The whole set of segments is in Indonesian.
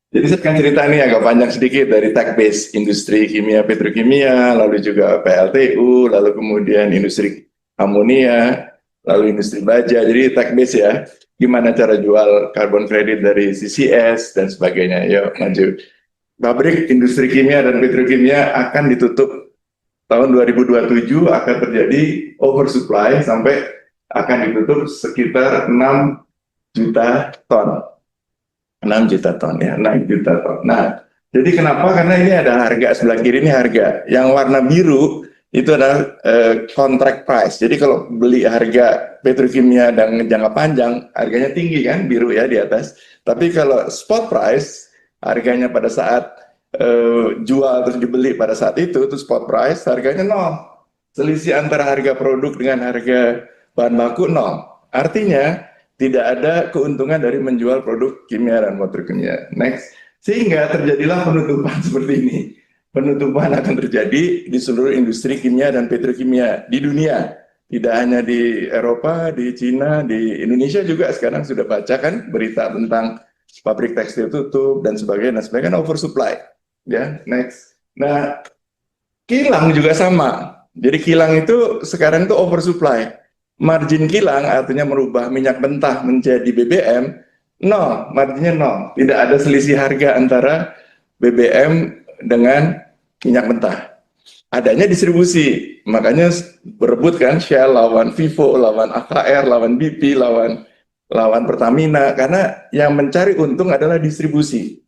Jadi saya akan cerita nih agak panjang sedikit dari tech base industri kimia petrokimia, lalu juga PLTU, lalu kemudian industri amonia, lalu industri baja. Jadi tech base ya, gimana cara jual carbon credit dari CCS dan sebagainya. Yuk maju. Pabrik industri kimia dan petrokimia akan ditutup tahun 2027, akan terjadi oversupply sampai akan ditutup sekitar 6 juta ton. 6 juta ton ya, 6 juta ton. Nah, jadi kenapa? Karena ini ada harga, sebelah kiri ini harga. Yang warna biru itu adalah contract price. Jadi kalau beli harga petrokimia dan jangka panjang, harganya tinggi kan, biru ya di atas. Tapi kalau spot price, harganya pada saat jual terus dibeli pada saat itu spot price, harganya nol. Selisih antara harga produk dengan harga bahan baku nol. Artinya tidak ada keuntungan dari menjual produk kimia dan petrokimia. Next, sehingga terjadilah penutupan seperti ini. Penutupan akan terjadi di seluruh industri kimia dan petrokimia di dunia. Tidak hanya di Eropa, di Cina, di Indonesia juga sekarang sudah baca kan berita tentang pabrik tekstil tutup dan sebagainya, oversupply. Ya, next. Nah, kilang juga sama. Jadi kilang itu sekarang itu oversupply. Margin kilang artinya merubah minyak mentah menjadi BBM, nol, marginnya nol. Tidak ada selisih harga antara BBM dengan minyak mentah. Adanya distribusi, makanya berebut kan Shell lawan Vivo, lawan AKR, lawan BP, lawan Pertamina, karena yang mencari untung adalah distribusi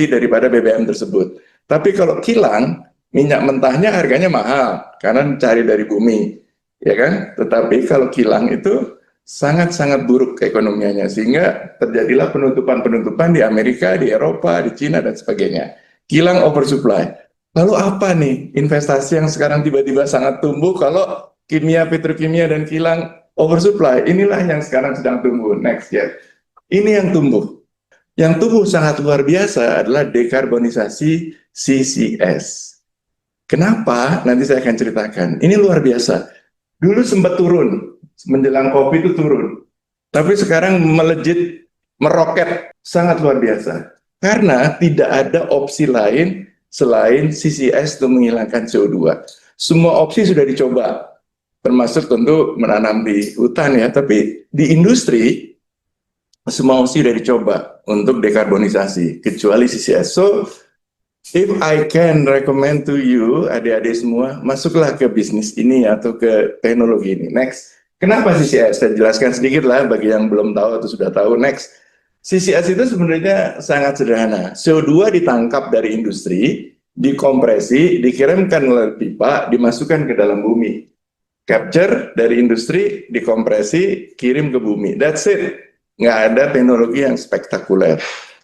daripada BBM tersebut. Tapi kalau kilang, minyak mentahnya harganya mahal karena cari dari bumi, ya kan? Tetapi kalau kilang itu sangat-sangat buruk keekonomiannya, sehingga terjadilah penutupan-penutupan di Amerika, di Eropa, di Cina dan sebagainya. Kilang oversupply. Lalu apa nih investasi yang sekarang tiba-tiba sangat tumbuh kalau kimia, petrokimia dan kilang oversupply? Inilah yang sekarang sedang tumbuh. Next ya. Ini yang tumbuh. Yang tumbuh sangat luar biasa adalah dekarbonisasi CCS. Kenapa? Nanti saya akan ceritakan. Ini luar biasa. Dulu sempat turun, menjelang kopi itu turun. Tapi sekarang melejit, meroket, sangat luar biasa. Karena tidak ada opsi lain selain CCS untuk menghilangkan CO2. Semua opsi sudah dicoba, termasuk tentu menanam di hutan ya, tapi di industri semua opsi sudah dicoba untuk dekarbonisasi, kecuali CCS. So, if I can recommend to you, adik-adik semua, masuklah ke bisnis ini atau ke teknologi ini. Next, kenapa CCS? Saya jelaskan sedikit lah bagi yang belum tahu atau sudah tahu. Next, CCS itu sebenarnya sangat sederhana. CO2 ditangkap dari industri, dikompresi, dikirimkan melalui pipa, dimasukkan ke dalam bumi. Capture dari industri, dikompresi, kirim ke bumi. That's it. Nggak ada teknologi yang spektakuler.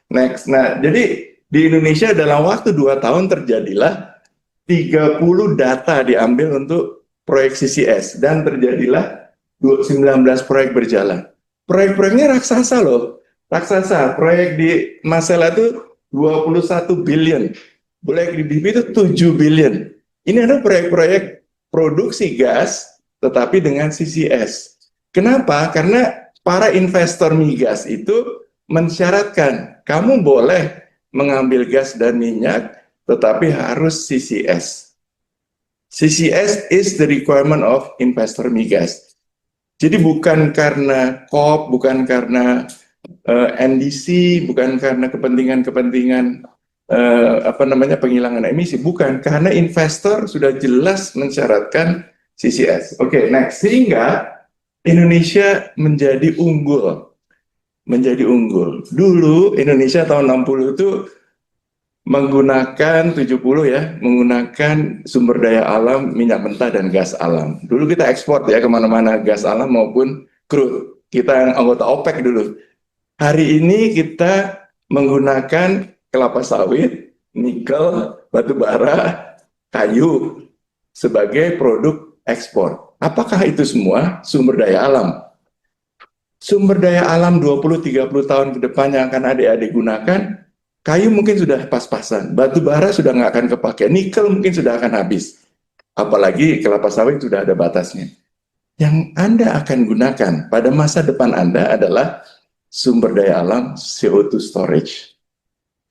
Next, nah jadi di Indonesia dalam waktu 2 tahun terjadilah 30 data diambil untuk proyek CCS dan terjadilah 19 proyek berjalan. Proyek-proyeknya raksasa loh. Raksasa, proyek di Masela itu 21 billion. Proyek di BP itu 7 billion. Ini adalah proyek-proyek produksi gas tetapi dengan CCS. Kenapa? Karena para investor migas itu mensyaratkan kamu boleh mengambil gas dan minyak, tetapi harus CCS. CCS is the requirement of investor migas. Jadi bukan karena COP, bukan karena NDC, bukan karena kepentingan-kepentingan penghilangan emisi, bukan, karena investor sudah jelas mensyaratkan CCS. Oke, next. Sehingga Indonesia menjadi unggul. Dulu Indonesia tahun 60 itu menggunakan 70 ya, menggunakan sumber daya alam, minyak mentah dan gas alam. Dulu kita ekspor ya kemana-mana, gas alam maupun crude. Kita yang anggota OPEC dulu. Hari ini kita menggunakan kelapa sawit, nikel, batu bara, kayu sebagai produk ekspor. Apakah itu semua sumber daya alam? Sumber daya alam 20-30 tahun ke depan yang akan adik-adik gunakan, kayu mungkin sudah pas-pasan, batu bara sudah nggak akan kepake, nikel mungkin sudah akan habis. Apalagi kelapa sawit sudah ada batasnya. Yang Anda akan gunakan pada masa depan Anda adalah sumber daya alam CO2 storage.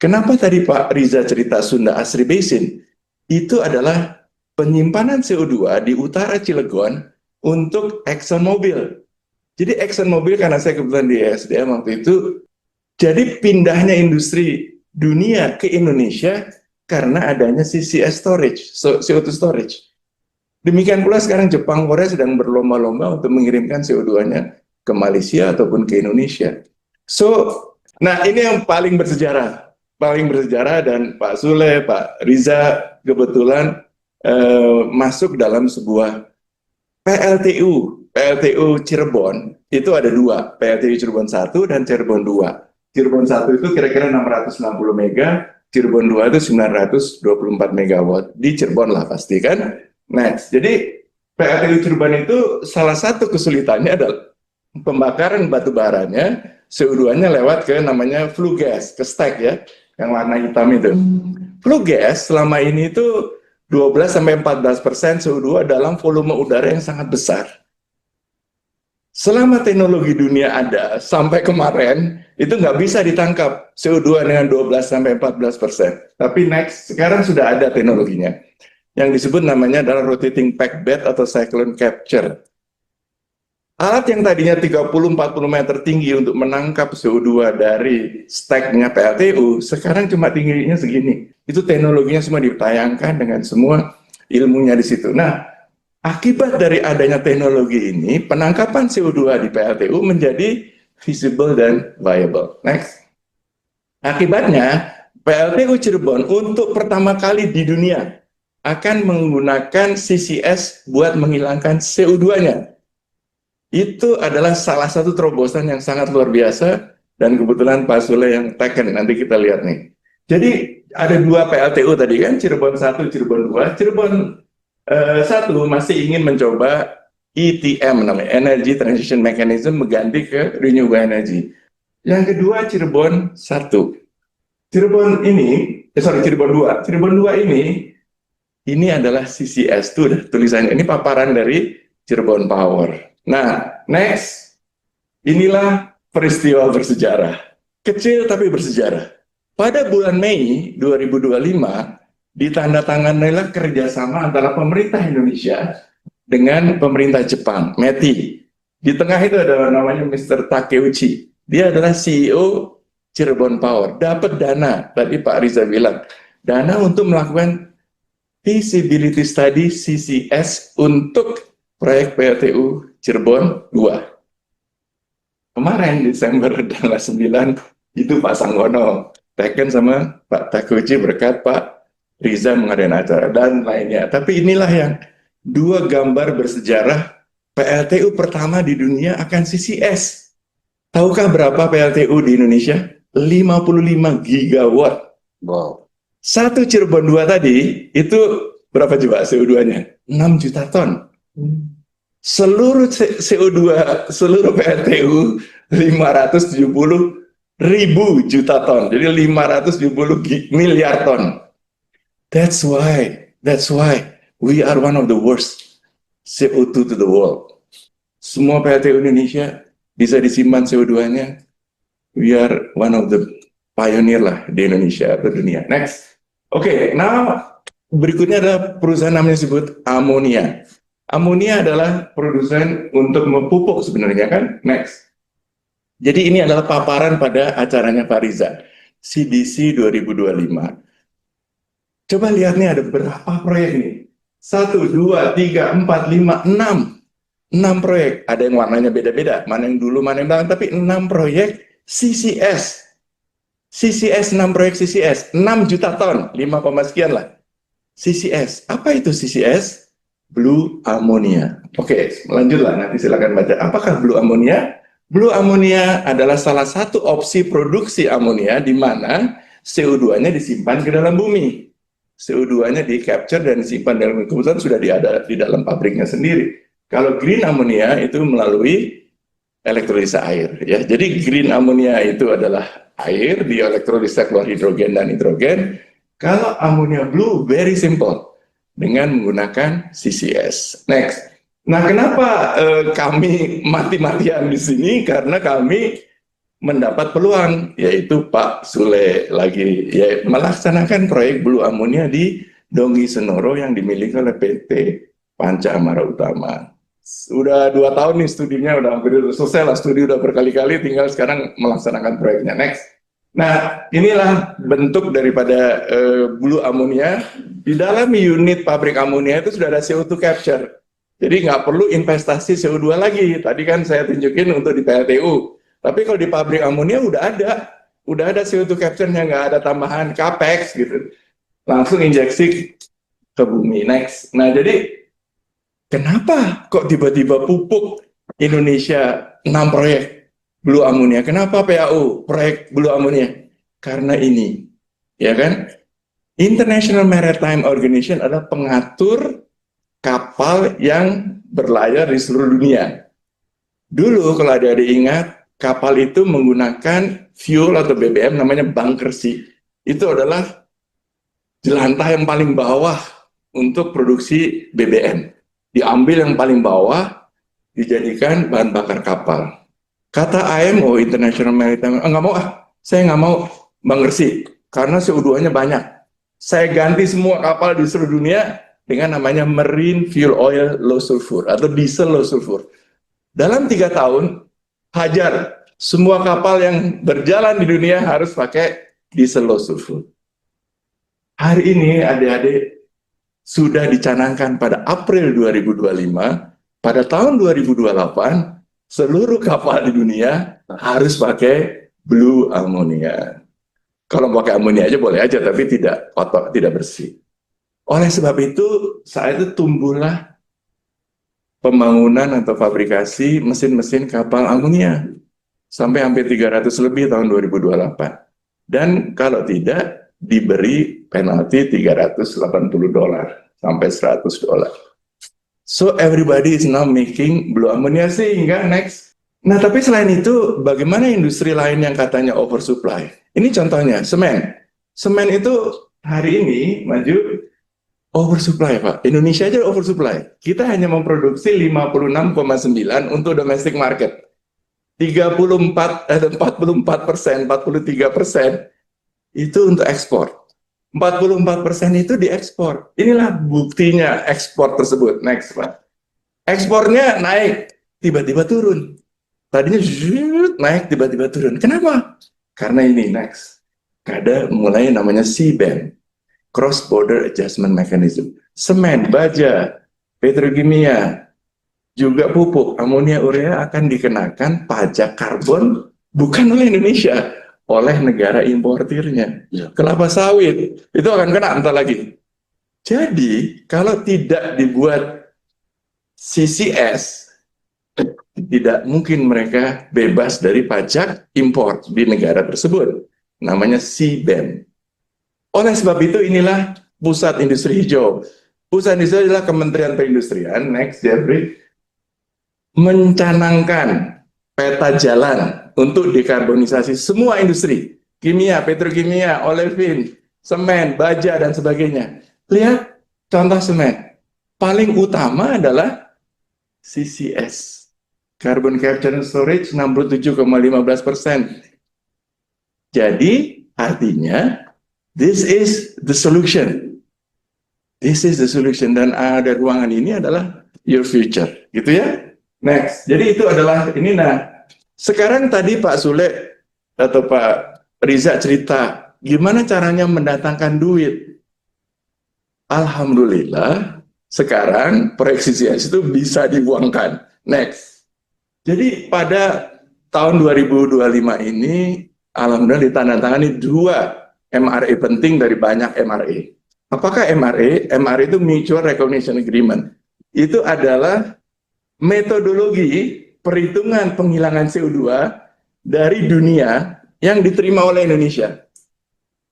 Kenapa tadi Pak Riza cerita Sunda Asri Basin? Itu adalah penyimpanan CO2 di utara Cilegon untuk ExxonMobil. Jadi ExxonMobil, karena saya kebetulan di ESDM waktu itu, jadi pindahnya industri dunia ke Indonesia karena adanya CCS storage, CO2 storage. Demikian pula sekarang Jepang, Korea sedang berlomba-lomba untuk mengirimkan CO2-nya ke Malaysia ataupun ke Indonesia. Nah ini yang paling bersejarah dan Pak Sule, Pak Riza kebetulan masuk dalam sebuah PLTU Cirebon. Itu ada dua, PLTU Cirebon 1 dan Cirebon 2. Cirebon 1 itu kira-kira 660 mega, Cirebon 2 itu 924 megawatt. Di Cirebon lah pasti kan. Next, jadi PLTU Cirebon itu salah satu kesulitannya adalah pembakaran batu baranya, CO2-nya lewat ke namanya flue gas, ke stack ya, yang warna hitam itu. Flue gas selama ini itu 12-14% CO2 dalam volume udara yang sangat besar. Selama teknologi dunia ada, sampai kemarin, itu nggak bisa ditangkap CO2 dengan 12-14%. Tapi next, sekarang sudah ada teknologinya. Yang disebut namanya adalah rotating packed bed atau cyclone capture. Alat yang tadinya 30-40 meter tinggi untuk menangkap CO2 dari stacknya PLTU, sekarang cuma tingginya segini. Itu teknologinya semua ditayangkan dengan semua ilmunya di situ. Nah, akibat dari adanya teknologi ini, penangkapan CO2 di PLTU menjadi visible dan viable. Next. Akibatnya, PLTU Cirebon untuk pertama kali di dunia akan menggunakan CCS buat menghilangkan CO2-nya. Itu adalah salah satu terobosan yang sangat luar biasa, dan kebetulan Pak Sule yang taken, nanti kita lihat nih. Jadi ada dua PLTU tadi kan, Cirebon 1, Cirebon 2. Cirebon 1 masih ingin mencoba ETM namanya, Energy Transition Mechanism, mengganti ke renewable energy. Yang kedua Cirebon 1. Cirebon 2. Cirebon 2 ini adalah CCS tuh tulisannya. Ini paparan dari Cirebon Power. Nah, next. Inilah peristiwa bersejarah. Kecil tapi bersejarah. Pada bulan Mei 2025 ditandatanganilah kerjasama antara pemerintah Indonesia dengan pemerintah Jepang, METI. Di tengah itu ada namanya Mr. Takeuchi. Dia adalah CEO Cirebon Power. Dapat dana, tadi Pak Riza bilang, dana untuk melakukan feasibility study CCS untuk proyek PLTU Cirebon 2. Kemarin Desember tanggal 9 itu Pak Sanggono taken sama Pak Takeuchi berkat Pak Riza mengadakan acara dan lainnya. Tapi inilah yang dua gambar bersejarah PLTU pertama di dunia akan CCS. Tahukah berapa PLTU di Indonesia? 55 gigawatt. Wow. Satu Cirebon 2 tadi, itu berapa coba CO2-nya? 6 juta ton. Seluruh CO2, seluruh PLTU 570 ribu juta ton. Jadi 570 miliar ton. That's why we are one of the worst CO2 to the world. Semua PLTU Indonesia bisa disimpan CO2-nya. We are one of the pioneer lah di Indonesia atau dunia. Next. Oke, now berikutnya adalah perusahaan namanya disebut Amonia. Amonia adalah produsen untuk memupuk sebenarnya kan. Next. Jadi ini adalah paparan pada acaranya Pak Riza, CDC 2025. Coba lihat nih ada berapa proyek nih. 1, 2, 3, 4, 5, 6. 6 proyek. Ada yang warnanya beda-beda. Mana yang dulu, mana yang belakang. Tapi 6 proyek CCS. CCS, 6 proyek CCS. 6 juta ton. 5, sekian lah. CCS. Apa itu CCS? Blue Ammonia. Oke, lanjutlah. Nanti silakan baca. Apakah Blue Ammonia? Blue Ammonia adalah salah satu opsi produksi amonia di mana CO2-nya disimpan ke dalam bumi. CO2-nya di-capture dan disimpan dalam bumi. Kebetulan sudah ada di dalam pabriknya sendiri. Kalau green ammonia itu melalui elektrolisa air. Ya. Jadi green ammonia itu adalah air, dielektrolisa keluar hidrogen dan nitrogen. Kalau ammonia blue, very simple. Dengan menggunakan CCS. Next. Nah, kenapa kami mati-matian di sini? Karena kami mendapat peluang, yaitu Pak Sule lagi ya melaksanakan proyek Blue Ammonia di Donggi Senoro yang dimiliki oleh PT Panca Amara Utama. Udah 2 tahun nih studinya, udah hampir selesai lah, studi udah berkali-kali, tinggal sekarang melaksanakan proyeknya. Next. Nah, inilah bentuk daripada Blue Ammonia. Di dalam unit pabrik amonia itu sudah ada CO2 capture. Jadi nggak perlu investasi CO2 lagi. Tadi kan saya tunjukin untuk di PLTU. Tapi kalau di pabrik amonia udah ada CO2 capture-nya, nggak ada tambahan capex gitu. Langsung injeksi ke bumi. Next. Nah, jadi kenapa kok tiba-tiba pupuk Indonesia 6 proyek Blue Ammonia? Kenapa PAU proyek Blue Ammonia? Karena ini, ya kan? International Maritime Organization adalah pengatur kapal yang berlayar di seluruh dunia. Dulu kalau adik-adik ingat, kapal itu menggunakan fuel atau BBM namanya bunkersea. Itu adalah jelantah yang paling bawah untuk produksi BBM. Diambil yang paling bawah, dijadikan bahan bakar kapal. Kata IMO, International Maritime, saya nggak mau bunkersea, karena CO2-nya banyak. Saya ganti semua kapal di seluruh dunia dengan namanya Marine Fuel Oil Low Sulfur atau Diesel Low Sulfur. Dalam 3 tahun, hajar semua kapal yang berjalan di dunia harus pakai diesel low sulfur. Hari ini adik-adik sudah dicanangkan pada April 2025, pada tahun 2028 seluruh kapal di dunia harus pakai Blue Ammonia. Kalau pakai amonia aja boleh aja, tapi tidak kotor, tidak bersih. Oleh sebab itu, saat itu tumbuhlah pembangunan atau fabrikasi mesin-mesin kapal amonia sampai hampir 300 lebih tahun 2028. Dan kalau tidak, diberi penalti $380 sampai $100. So everybody is now making Blue Ammonia sehingga next. Nah, tapi selain itu, bagaimana industri lain yang katanya oversupply? Ini contohnya, semen. Semen itu hari ini maju oversupply, Pak. Indonesia aja oversupply. Kita hanya memproduksi 56,9 untuk domestic market. 43% itu untuk ekspor. 44% itu diekspor. Inilah buktinya ekspor tersebut. Next, Pak. Ekspornya naik, tiba-tiba turun. Tadinya naik, tiba-tiba turun. Kenapa? Karena ini, next. Ada mulai namanya CBAM. Cross Border Adjustment Mechanism. Semen, baja, petrokimia, juga pupuk, amonia urea akan dikenakan pajak karbon bukan oleh Indonesia, oleh negara importirnya. Kelapa sawit, itu akan kena entar lagi. Jadi, kalau tidak dibuat CCS, tidak mungkin mereka bebas dari pajak impor di negara tersebut. Namanya CBAM. Oleh sebab itu inilah pusat industri hijau. Pusat industri adalah Kementerian Perindustrian, next Jeffrey, mencanangkan peta jalan untuk dekarbonisasi semua industri, kimia, petrokimia, olefin, semen, baja, dan sebagainya. Lihat contoh semen. Paling utama adalah CCS, Carbon Capture and Storage 67,15%. Jadi artinya this is the solution. This is the solution, dan ada ruangan ini adalah your future, gitu ya. Next, jadi itu adalah ini. Nah, sekarang tadi Pak Sule atau Pak Riza cerita gimana caranya mendatangkan duit. Alhamdulillah, sekarang proyek CCS itu bisa dibuangkan. Next, jadi pada tahun 2025 ini, alhamdulillah ditandatangani 2 MRE penting dari banyak MRE. Apakah MRE? MRE itu Mutual Recognition Agreement. Itu adalah metodologi perhitungan penghilangan CO2 dari dunia yang diterima oleh Indonesia.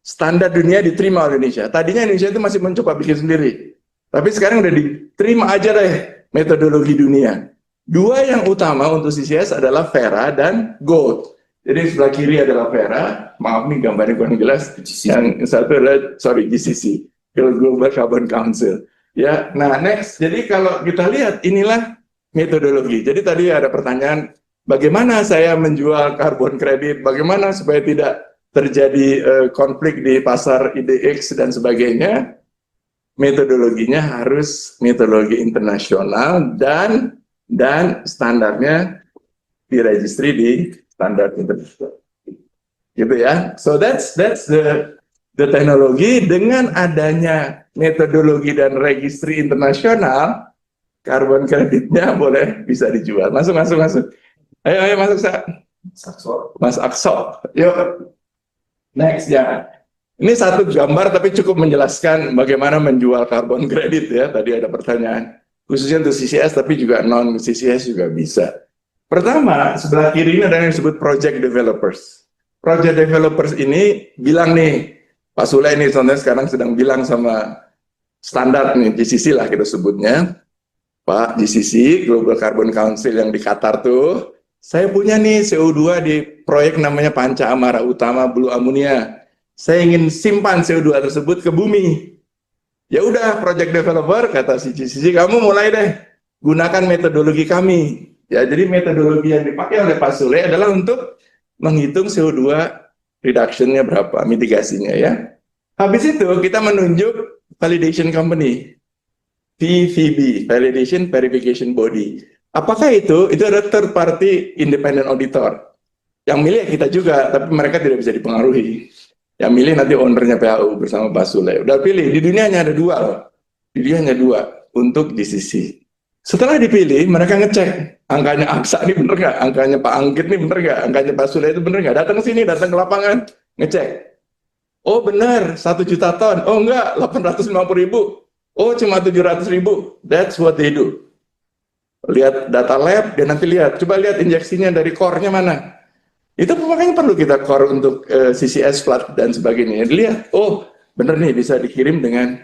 Standar dunia diterima oleh Indonesia. Tadinya Indonesia itu masih mencoba bikin sendiri. Tapi sekarang udah diterima aja deh metodologi dunia. 2 yang utama untuk CCS adalah Verra dan Gold. Jadi sebelah kiri adalah Verra, maaf nih gambarnya kurang jelas. Yang satu adalah, GCC, Global Carbon Council. Ya, nah next. Jadi kalau kita lihat inilah metodologi. Jadi tadi ada pertanyaan, Bagaimana saya menjual karbon kredit? Bagaimana supaya tidak terjadi konflik di pasar IDX dan sebagainya? Metodologinya harus metodologi internasional dan standarnya diregistri di standar internasional. Gitu ya. So that's the teknologi. Dengan adanya metodologi dan registri internasional, karbon kreditnya boleh bisa dijual. Masuk. Ayo masuk, Mas Akso. Yuk, next ya. Ini satu gambar tapi cukup menjelaskan bagaimana menjual karbon kredit ya. Tadi ada pertanyaan. Khususnya untuk CCS tapi juga non CCS juga bisa. Pertama, sebelah kiri ini ada yang disebut project developers. Project developers ini bilang nih, Pak Sule ini contohnya sekarang sedang bilang sama standar nih, GCC lah kita sebutnya. Pak, GCC, Global Carbon Council yang di Qatar tuh, saya punya nih CO2 di proyek namanya Panca Amara Utama Blue Ammonia. Saya ingin simpan CO2 tersebut ke bumi. Ya udah, project developer kata si GCC, kamu mulai deh gunakan metodologi kami. Ya, jadi metodologi yang dipakai oleh Pak Sule adalah untuk menghitung CO2 reduction-nya berapa, mitigasinya ya. Habis itu kita menunjuk validation company. VVB, Validation Verification Body. Apakah itu? Itu adalah third party independent auditor. Yang milih ya kita juga, tapi mereka tidak bisa dipengaruhi. Yang milih nanti ownernya PAU bersama Pak Sule. Udah pilih, di dunia hanya ada dua loh. Di dunia hanya dua untuk GCC. Setelah dipilih, mereka ngecek angkanya Aksa ini bener nggak, angkanya Pak Anggit ini bener nggak, angkanya Pak Sule itu bener nggak. Datang ke sini, datang ke lapangan, ngecek. Oh benar, 1 juta ton. Oh enggak, 850.000. Oh cuma 700.000. That's what they do. Lihat data lab dan nanti lihat, coba lihat injeksinya dari core-nya mana. Itu makanya perlu kita core untuk CCS flat dan sebagainya. Dilihat, oh bener nih bisa dikirim dengan,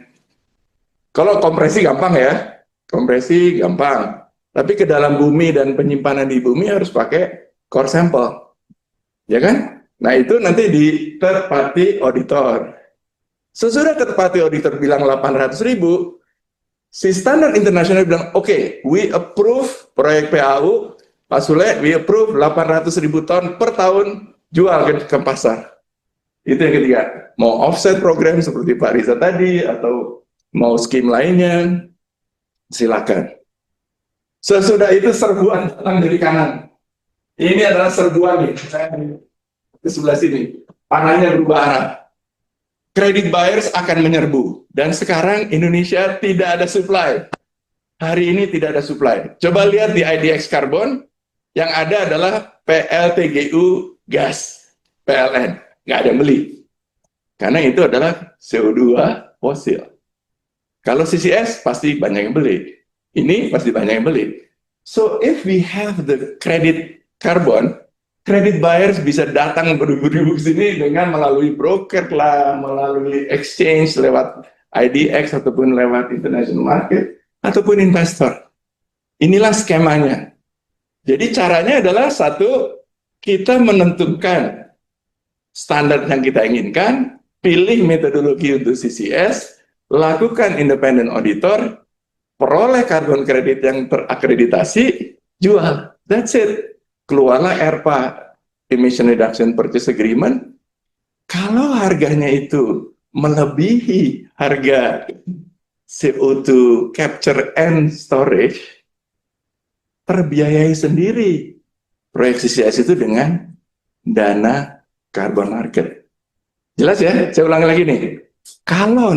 kalau kompresi gampang ya, kompresi gampang. Tapi ke dalam bumi dan penyimpanan di bumi harus pakai core sample, ya kan? Nah itu nanti di third party auditor. Sesudah third party auditor bilang 800.000, si standar internasional bilang, oke, we approve proyek PAU, Pak Sule, we approve 800.000 ton per tahun jual ke pasar. Itu yang ketiga. Mau offset program seperti Pak Riza tadi, atau mau skim lainnya, silakan. Sesudah itu serbuan datang dari kanan. Ini adalah serbuan nih, saya di sebelah sini. Panahnya berubah arah. Credit buyers akan menyerbu. Dan sekarang Indonesia tidak ada supply. Hari ini tidak ada supply. Coba lihat di IDX Carbon, yang ada adalah PLTGU gas, PLN. Nggak ada yang beli. Karena itu adalah CO2 fosil. Kalau CCS, pasti banyak yang beli. Ini pasti banyak yang beli. So, if we have the credit carbon, credit buyers bisa datang beribu-ribu ke sini dengan melalui broker lah, melalui exchange lewat IDX ataupun lewat international market ataupun investor. Inilah skemanya. Jadi caranya adalah satu, kita menentukan standar yang kita inginkan, pilih metodologi untuk CCS, lakukan independent auditor, peroleh karbon kredit yang terakreditasi, jual. That's it. Keluarlah ERPA, Emission Reduction Purchase Agreement. Kalau harganya itu melebihi harga CO2 capture and storage, terbiayai sendiri proyek CCS itu dengan dana carbon market. Jelas ya? Saya ulangi lagi nih. Kalau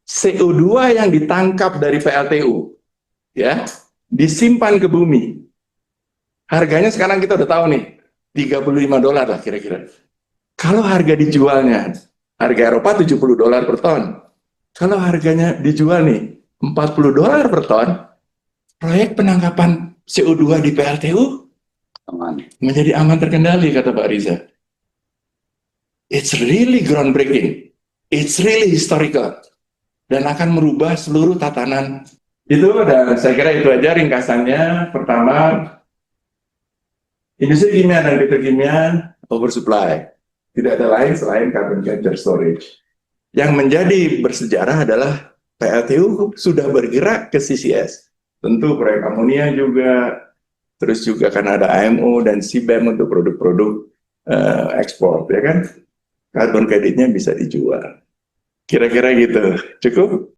CO2 yang ditangkap dari PLTU ya, disimpan ke bumi, harganya sekarang kita udah tahu nih, $35 lah kira-kira. Kalau harga dijualnya, harga Eropa $70 per ton. Kalau harganya dijual nih, $40 per ton, proyek penangkapan CO2 di PLTU menjadi aman terkendali, kata Pak Riza. It's really groundbreaking. It's really historical. Dan akan merubah seluruh tatanan. Itu, dan saya kira itu aja ringkasannya. Pertama, industri kimia dan petrokimia oversupply. Tidak ada lain selain carbon capture storage. Yang menjadi bersejarah adalah PLTU sudah bergerak ke CCS. Tentu proyek amonia juga, terus juga kan ada AMO dan CBAM untuk produk-produk ekspor, ya kan? Carbon creditnya bisa dijual. Kira-kira gitu, cukup?